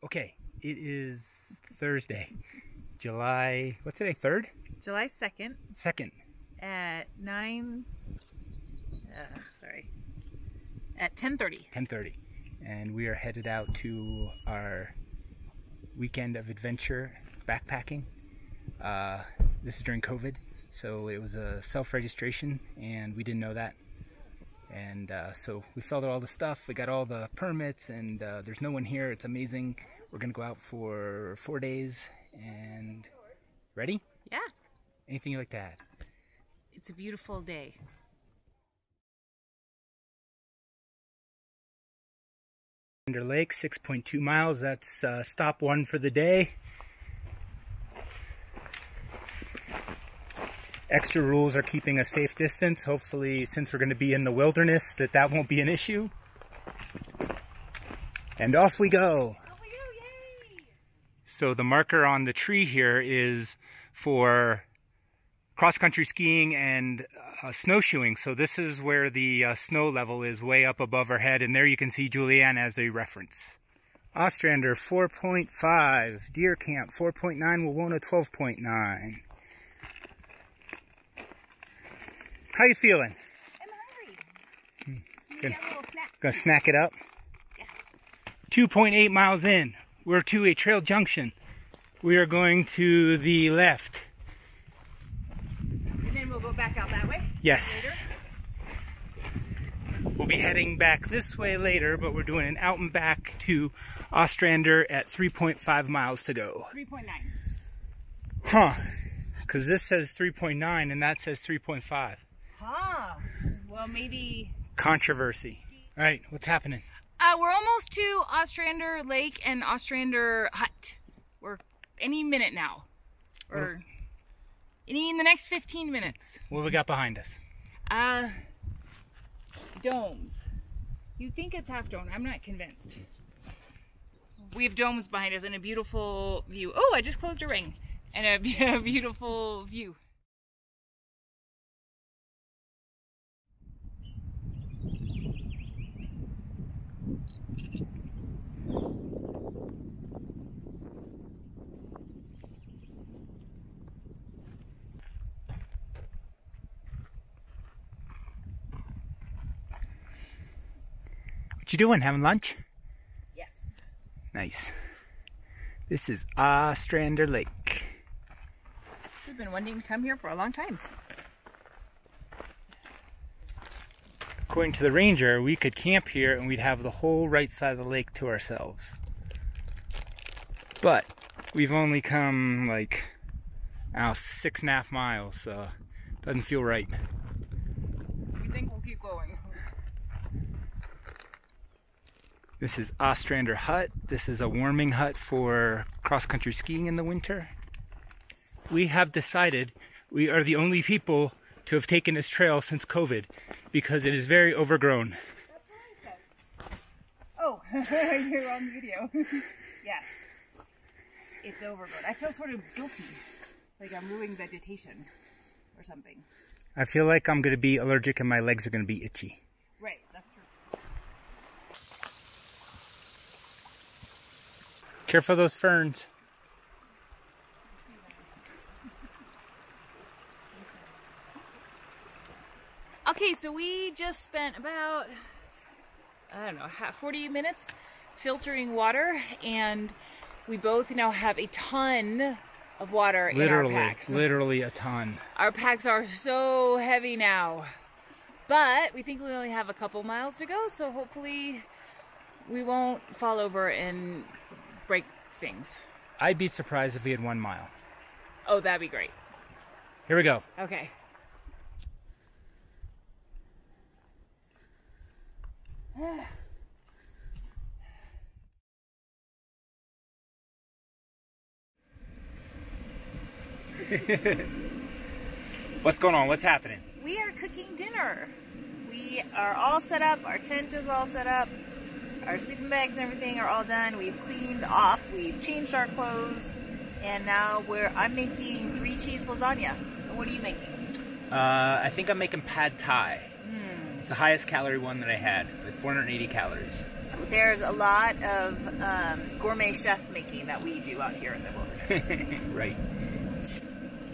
Okay, it is Thursday, July, what's today, 3rd? July 2nd. 2nd. At 10:30. 10:30. And we are headed out to our weekend of adventure backpacking. This is during COVID, so it was a self-registration and we didn't know that. And so we filled out all the stuff, we got all the permits, and there's no one here. It's amazing. We're gonna go out for 4 days. And ready? Yeah. Anything you like to add? It's a beautiful day. Ostrander Lake, 6.2 miles. That's stop one for the day. Extra rules are keeping a safe distance. Hopefully, since we're going to be in the wilderness, that won't be an issue. And off we go. Off we go, yay! So the marker on the tree here is for cross-country skiing and snowshoeing. So this is where the snow level is, way up above our head, and there you can see Julianne as a reference. Ostrander 4.5, Deer Camp 4.9, Wawona 12.9. How you feeling? I'm hungry. Gonna, Get a little snack. gonna snack it up? Yes. 2.8 miles in, we're to a trail junction. We are going to the left. And then we'll go back out that way? Yes. Later? We'll be heading back this way later, but we're doing an out and back to Ostrander at 3.5 miles to go. 3.9. Huh. Because this says 3.9 and that says 3.5. Huh. Well, maybe... Controversy. All right, what's happening? We're almost to Ostrander Lake and Ostrander Hut. We're any minute now. Or in the next 15 minutes. What we got behind us? Domes. You think it's half dome. I'm not convinced. We have domes behind us and a beautiful view. Oh, I just closed a ring. And a beautiful view. What you doing? Having lunch? Yes. Nice. This is Ostrander Lake. We've been wanting to come here for a long time. According to the ranger, we could camp here and we'd have the whole right side of the lake to ourselves. But we've only come like, 6.5 miles, so it doesn't feel right. We think we'll keep going. This is Ostrander Hut. This is a warming hut for cross-country skiing in the winter. We have decided we are the only people to have taken this trail since COVID because it is very overgrown. That's what I said. Oh, you're on video. Yes. It's overgrown. I feel sort of guilty. Like I'm ruining vegetation or something. I feel like I'm going to be allergic and my legs are going to be itchy. Right, that's true. Careful of those ferns. Okay, so we just spent about, 40 minutes filtering water, and we both now have a ton of water in our packs. Literally a ton. Our packs are so heavy now, but we think we only have a couple miles to go, so hopefully we won't fall over and break things. I'd be surprised if we had 1 mile. Oh, that'd be great. Here we go. Okay. What's going on? What's happening? We are cooking dinner. We are all set up. Our tent is all set up. Our sleeping bags and everything are all done. We've cleaned off. We've changed our clothes. And now I'm making 3 cheese lasagna. And what are you making? I think I'm making pad thai. It's the highest calorie one that I had. It's like 480 calories. There's a lot of gourmet chef making that we do out here in the wilderness. Right.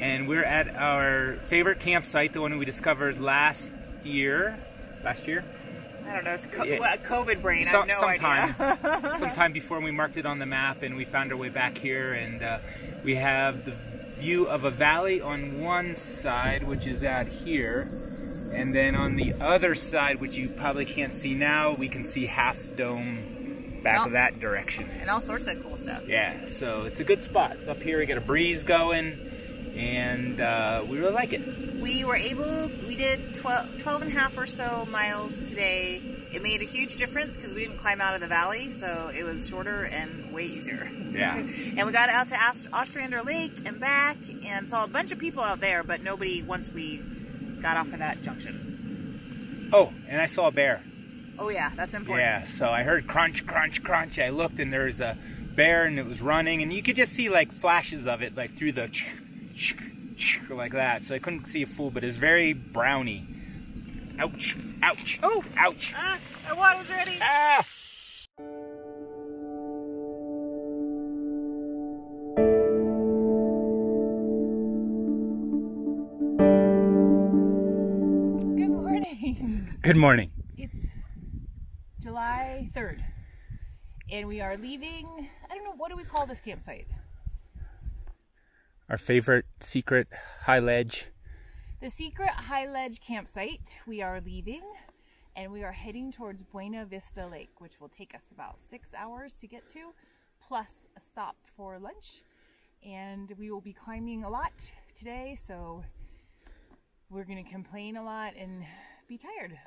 And we're at our favorite campsite, the one we discovered last year. Last year? I don't know, it's COVID brain, I have no idea. Sometime before we marked it on the map, and we found our way back here, and we have the view of a valley on one side, which is out here, and then on the other side, which you probably can't see now, we can see Half Dome back of that direction. And all sorts of cool stuff. Yeah, so it's a good spot. It's up here, we got a breeze going, and we really like it. We did 12 and a half or so miles today. It made a huge difference because we didn't climb out of the valley, so it was shorter and way easier. Yeah. And we got out to Ostrander Lake and back and saw a bunch of people out there, but nobody once we got off of that junction. Oh, and I saw a bear. Oh yeah, that's important. Yeah, so I heard crunch, crunch, crunch. I looked and there was a bear and it was running, and you could just see like flashes of it like through the like that, so I couldn't see a full, but it's very browny. Ouch, ouch, oh, ouch. My water's ready. Ah! Good morning. Good morning. It's July 3rd, and we are leaving, I don't know, what do we call this campsite? Our favorite secret high ledge. The secret high ledge campsite. We are leaving, and we are heading towards Buena Vista Lake, which will take us about 6 hours to get to, plus a stop for lunch. And we will be climbing a lot today, so we're going to complain a lot and be tired,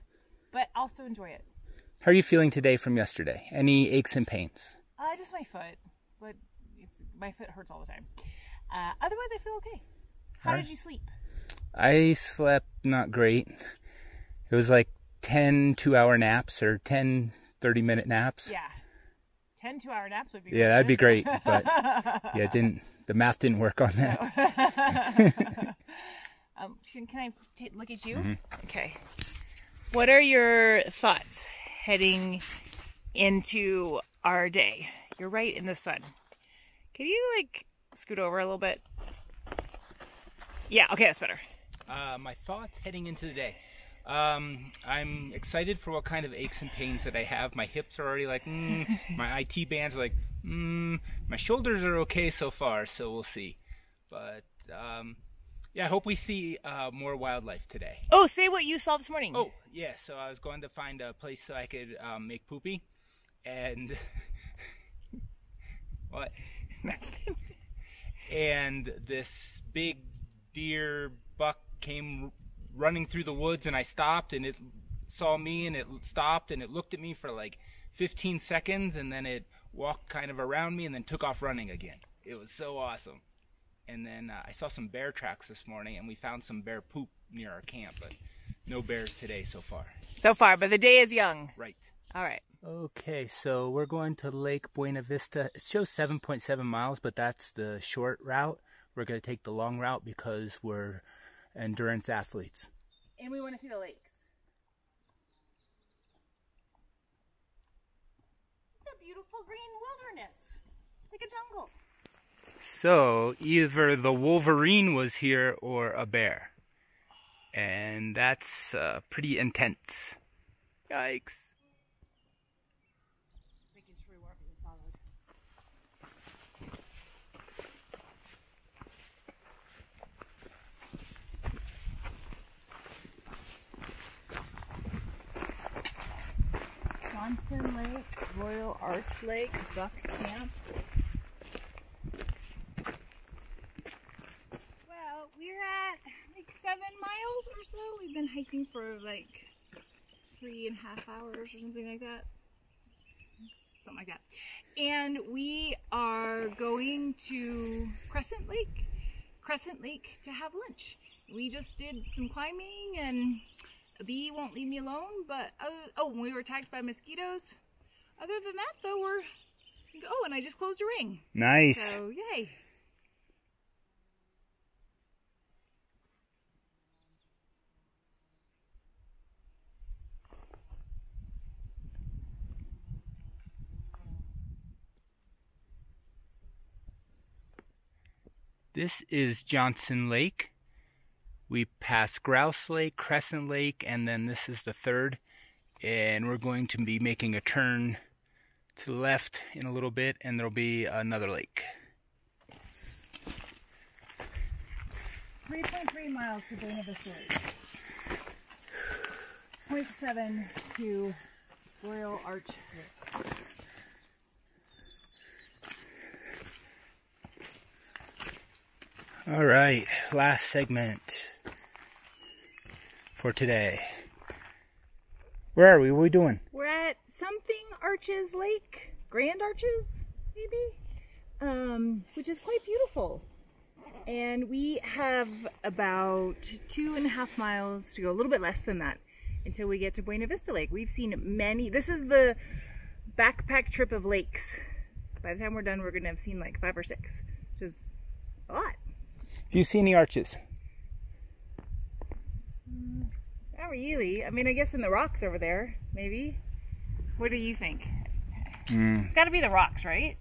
but also enjoy it. How are you feeling today from yesterday? Any aches and pains? Just my foot, but my foot hurts all the time. Otherwise, I feel okay. How did you sleep? I slept not great. It was like 10 2-hour naps or 10 30-minute naps. Yeah. 10 2-hour naps would be great. Yeah, that'd be great, but yeah, the math didn't work on that. Can I look at you? Mm-hmm. Okay. What are your thoughts heading into our day? You're right in the sun. Can you like scoot over a little bit? Yeah, okay, that's better. My thoughts heading into the day. I'm excited for what kind of aches and pains that I have. My hips are already like, my IT bands are like, my shoulders are okay so far, so we'll see. But, yeah, I hope we see more wildlife today. Oh, say what you saw this morning. Oh, yeah, so I was going to find a place so I could make poopy, and what? And this big deer buck came running through the woods, and I stopped, and it saw me, and it stopped, and it looked at me for like 15 seconds, and then it walked kind of around me and then took off running again. It was so awesome. And then I saw some bear tracks this morning, and we found some bear poop near our camp, but no bears today so far. So far, but the day is young. Right. All right. Okay, so we're going to Lake Buena Vista. It shows 7.7 miles, but that's the short route. We're going to take the long route because we're endurance athletes. And we want to see the lakes. It's a beautiful green wilderness, like a jungle. So either the Wolverine was here or a bear. And that's pretty intense. Yikes. Making sure we weren't being followed. Cresent Lake, Royal Arch Lake, Buck Camp. Well, we're at like 7 miles or so. We've been hiking for like 3.5 hours or something like that. Something like that. And we are going to Cresent Lake to have lunch. We just did some climbing, and a bee won't leave me alone, but we were attacked by mosquitoes. Other than that, though, and I just closed a ring. Nice. So, yay. This is Johnson Lake. We passed Grouse Lake, Crescent Lake, and then this is the third. And we're going to be making a turn to the left in a little bit, and there'll be another lake. 3.3 miles to Buena Vista Lake. 0.7 to Royal Arch Lake. All right, last segment for today. Where are we? What are we doing? We're at something Arches Lake, Grand Arches, maybe, which is quite beautiful. And we have about 2.5 miles to go, a little bit less than that, until we get to Buena Vista Lake. We've seen many. This is the backpack trip of lakes. By the time we're done, we're going to have seen like 5 or 6, which is a lot. Do you see any arches? Not really. I mean, I guess in the rocks over there, maybe. What do you think? It's got to be the rocks, right?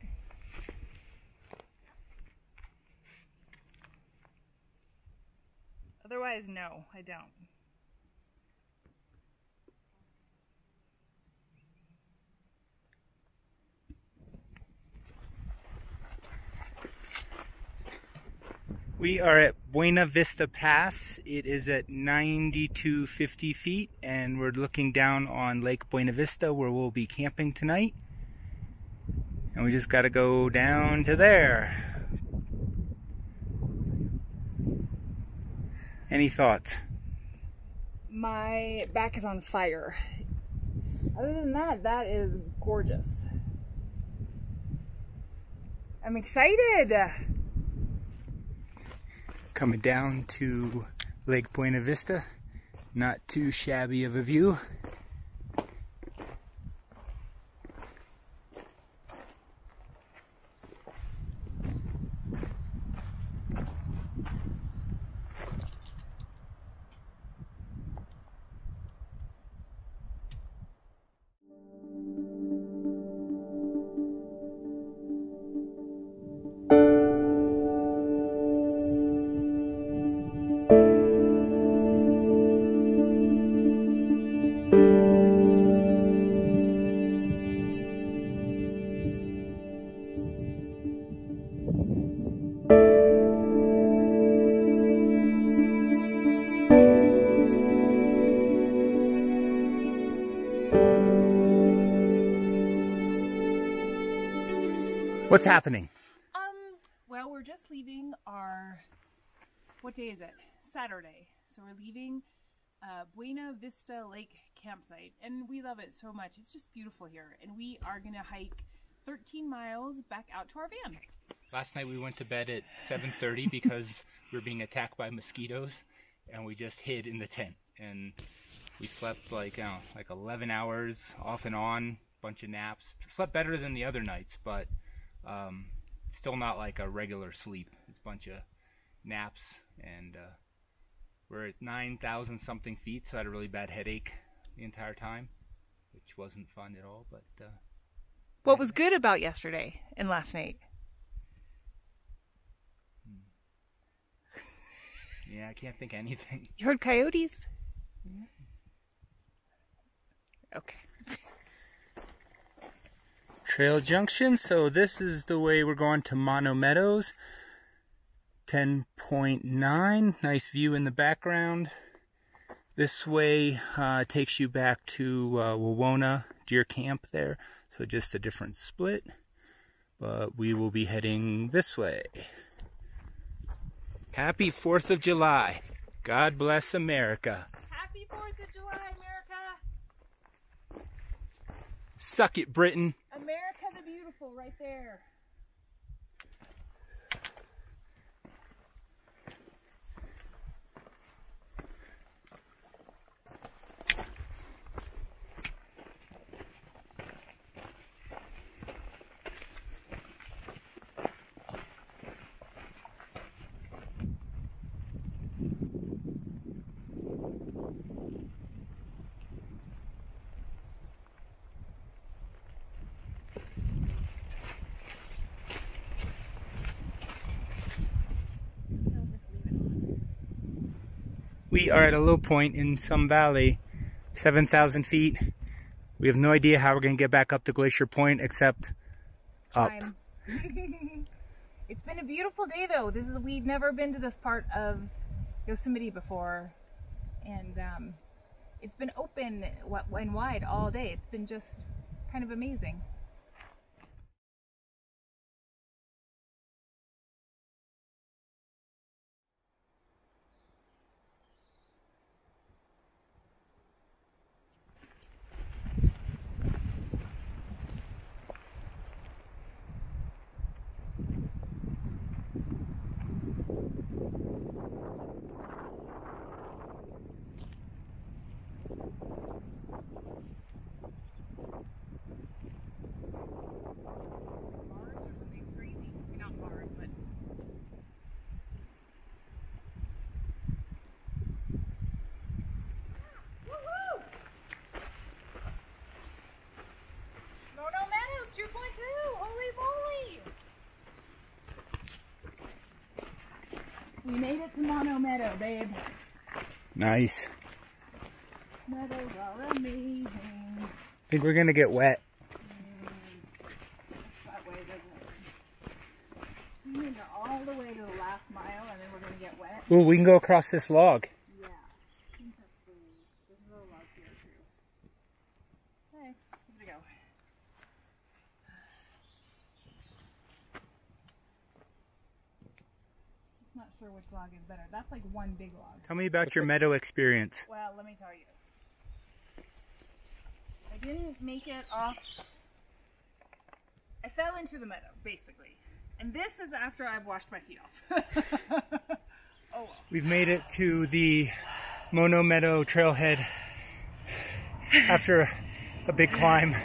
Otherwise, no, I don't. We are at Buena Vista Pass. It is at 9,250 feet, and we're looking down on Lake Buena Vista, where we'll be camping tonight. And we just got to go down to there. Any thoughts? My back is on fire. Other than that, that is gorgeous. I'm excited. Coming down to Lake Buena Vista. Not too shabby of a view. What's happening? Well, we're just leaving our, what day is it? Saturday. So we're leaving Buena Vista Lake campsite, and we love it so much. It's just beautiful here, and we are going to hike 13 miles back out to our van. Last night we went to bed at 7:30 because we were being attacked by mosquitoes, and we just hid in the tent, and we slept like 11 hours off and on, bunch of naps. Slept better than the other nights, but still not like a regular sleep. It's a bunch of naps, and we're at 9,000 something feet, so I had a really bad headache the entire time, which wasn't fun at all. But what was good about yesterday and last night? Yeah, I can't think of anything. You heard coyotes? Okay. Trail junction, so this is the way we're going to Mono Meadows. 10.9, nice view in the background. This way takes you back to Wawona Deer Camp there, so just a different split. But we will be heading this way. Happy 4th of July. God bless America. Happy 4th of July, America. Suck it, Britain. America the beautiful right there. We are at a low point in some valley, 7,000 feet. We have no idea how we're going to get back up to Glacier Point except up. It's been a beautiful day though. We've never been to this part of Yosemite before, and it's been open and wide all day. It's been just kind of amazing. Mono Meadows 2.2! Holy moly! We made it to Mono Meadow, babe. Nice. Meadows are amazing. I think we're gonna get wet. That way doesn't it? We need to go all the way to the last mile and then we're gonna get wet. Well, we can go across this log. Yeah. Interesting. There's a little log here too. Okay, let's give it a go. Not sure which log is better. That's like one big log. Tell me about your meadow experience. Well, let me tell you. I didn't make it off. I fell into the meadow, basically. And this is after I've washed my feet off. Oh well. We've made it to the Mono Meadow trailhead after a big climb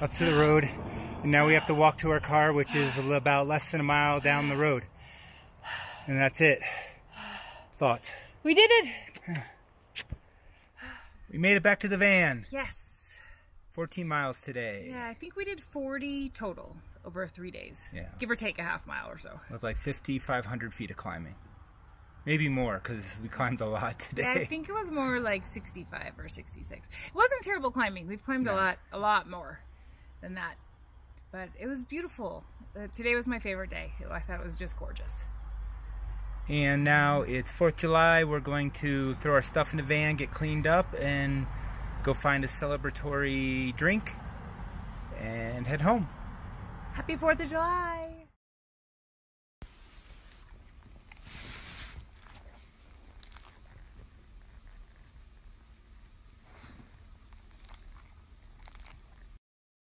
up to the road. And now we have to walk to our car, which is about less than a mile down the road. And that's it. Thoughts? We did it! We made it back to the van. Yes. 14 miles today. Yeah, I think we did 40 total over 3 days. Yeah. Give or take a half mile or so. With like 5,500 feet of climbing. Maybe more, because we climbed a lot today. Yeah, I think it was more like 65 or 66. It wasn't terrible climbing. We've climbed a lot more than that. But it was beautiful. Today was my favorite day. I thought it was just gorgeous. And now it's 4th of July. We're going to throw our stuff in the van, get cleaned up, and go find a celebratory drink and head home. Happy 4th of July!